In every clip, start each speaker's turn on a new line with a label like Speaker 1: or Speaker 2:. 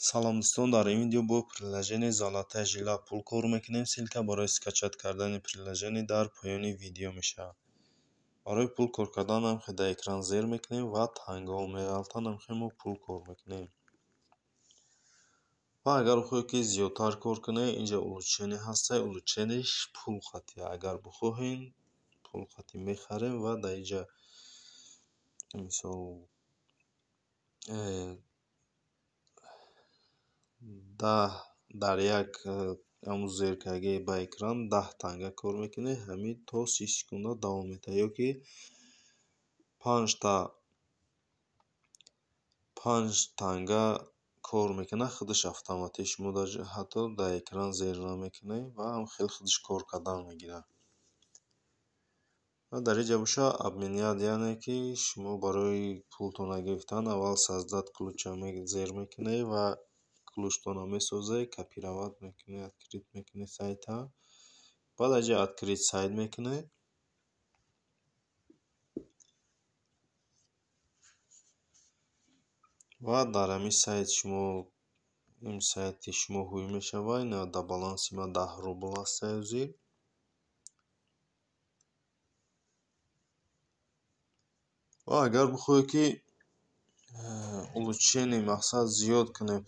Speaker 1: салом дӯстон, дар ин видео бо приложени золотаи жила пул кор мекунем. Силка барои скачат кардани приложени дар поёни видео мешавад. барои пул кор кардан намхе дар экран зер мекунем ва тангао меғалта намхе мо пул кор мекунем. ва агар бихоҳед ки зиёдтар кор кунед, инҷа улучшене ҳастаи улучшениш пул хати. Агар бихоҳем пул хати мехарем ва дар инҷа мисол дар як ҳамун зеркаги ба экран 10 танга кор мекунед. ҳамин то 30 секунда давом метавад. ёки 5 танга кор мекунад, худаш автоматик шумо ҳатто дар экран зер намекунед ва ҳам хеле худаш кор кардан мегирад. ва дар инҷа боша обменяд, яъне ки шумо барои пултона гирифтан аввал создат ключа зер мекунед ва ключтона месозед, копировать мекунед, открит мекунед сайта. баъд аз инҷа открит сайт мекунед. ва дар ҳамин сайт ин сайти шумо ҳуй мешавад. дар баланси ман 10 рубл аст ҳозир. ва агар бихоҳед ки улучшени мақсад зиёд кунед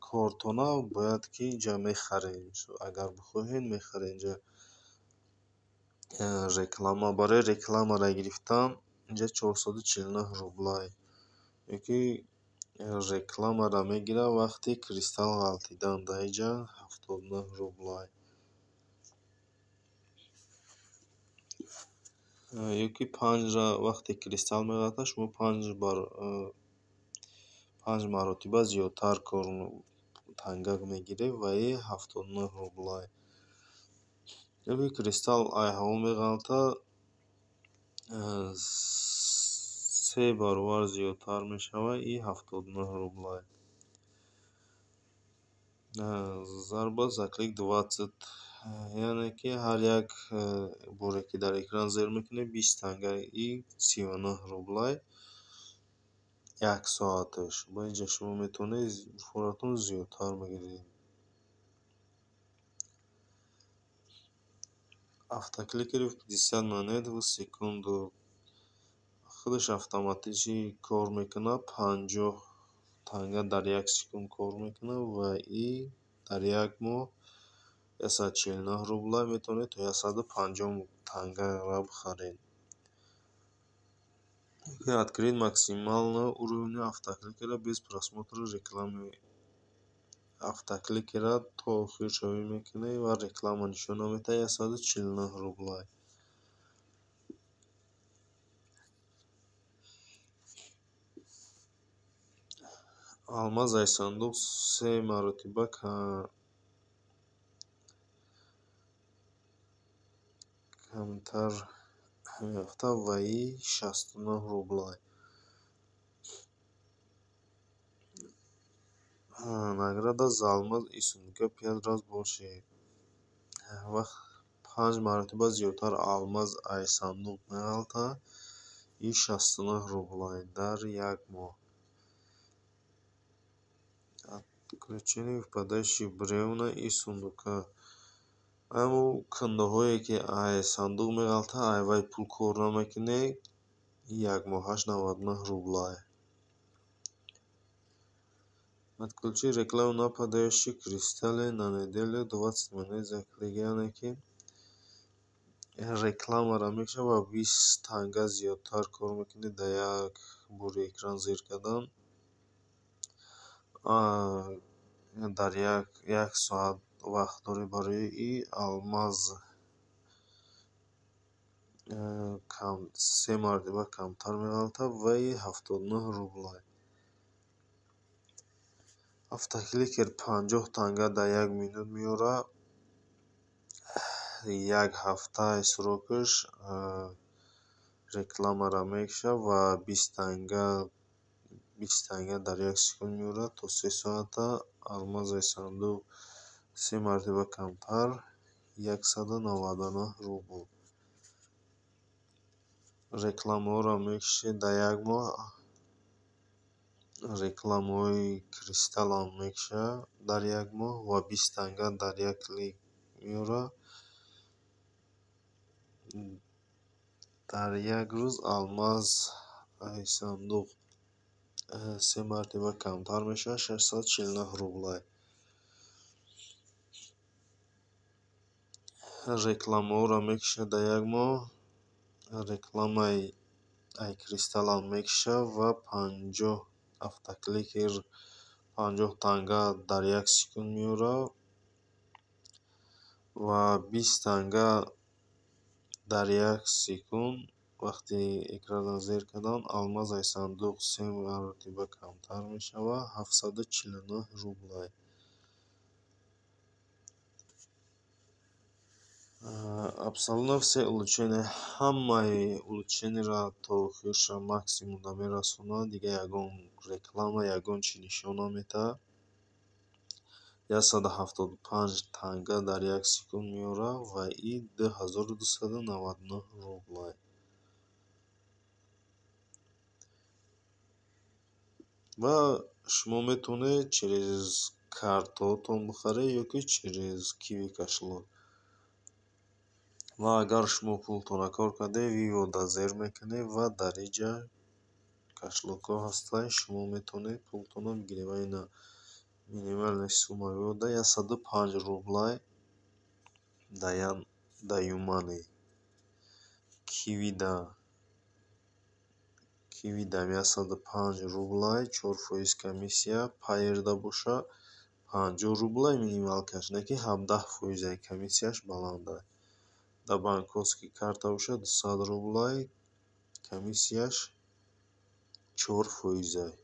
Speaker 1: кортона, бояд ки инҷа мехаред. агар бихоҳед мехаред. инҷа реклама, барои рекламаро гирифтан инҷа 449 рублай. ёки рекламаро мегирад вақти кристалл ғалтидан, дар инҷа 79 рублай. ёки 5ра вақте кристалл меғалта, шумо 5 маротиба зиёдтар танга мегиред ва 79 рублай. ёки кристалл айҳаво меғалта, 3 баробар зиёдтар мешавад, 79 рублай. зарба за клик 20, яъне ки ҳар як боре ки дар экран зер мекунед 20 танга, 39 рублай 1 соаташ. ба инҷа шумо метавонед пулатон зиёдтар бигиред. автокликери 50 монет в секунду худаш автоматики кор мекунад. 50 танга дар 1 секунд кор мекунад ва дар як моҳ 149 рублай метавонед то 150 тангаро бихаред. Открыть максимальный уровень автокликера без просмотра рекламы. Автокликера то охир шавӣ мекунед ва реклама нишон наметаҳад, 149 рублай. алмазаи сандуқ 3 маротиба камтар меофтад ва 69 рублай. награда за алмаз и сундука 5 раз бошед. ва 5 маротиба зиёдтар алмаз ай сандуқ меғалта, 69 рублай дар як моҳ. отключение выпадающих бревна и сундука. ҳамун кундаҳое ки ай сандуқ меғалта, айвай пул кор намекунед, як моҳаш 99 рублай. отключить рекламу нападающих кристаллы на неделю 20 монет за клик, яъне ки рекламаро мекунед ва 20 танга зиёдтар кор мекунед дар як бори экран зер кардан. дар як соат вақт доред барои алмаз 3 маротиба камтар меғалта ва 79 рублай. автокликер 50 танга дар 1 минут меёрад. як ҳафтаи срокаш рекламаро мекушад ва 20 танга дар 1 секунд меёрад. то 3 соата алмазаи сандуқ 3 маротиба камтар, 199 рубл. рекламаҳоро мекушед дар як моҳ, рекламаҳои кристаллам мекушад дар як моҳ ва 20 танга дар як клик меёрад. дар як рӯз алмаз сандуқ 3 мартаба камтар мешавад, 649 рублай. рекламаҳоро мекушад дар як моҳ. рекламаи кристаллам мекушад ва 50 автокликер 50 танга дар як секунд меёрад ва 20 танга дар як секунд. вақти экранро зер кардам алмазаи сандуқ 3 мартаба камтар мешавад, 749 рублай. абсолютно все улучшения, ҳамаи улучшениеро то охирша максимумда мерасонад. дига ягон реклама, ягон чи нишон наметаҳад. 175 танга дар як секунд меёрад ва и 2299 рублай. ва шумо метавонед через картаотон бихаред ё ки через Kiwi кашлок. ва агар шумо пултонро кор кардед, виво да зер мекунед ва дар инҷа кашлокҳо ҳастанд. шумо метавонед пултонро бигиред ва ина минимальная сумма биёда 105 рублай да юмани. Kiwi дам 105 рублай, 4% комиссия. Payeerда боша 50 рублай минималкаш, не ки 17% комиссияш баланд аст. да банковский карта боша 200 рублай, комиссияш 4%.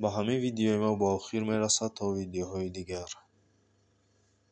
Speaker 1: ба ҳамин видеои мо ба охир мерасад. То видеоҳои дигар.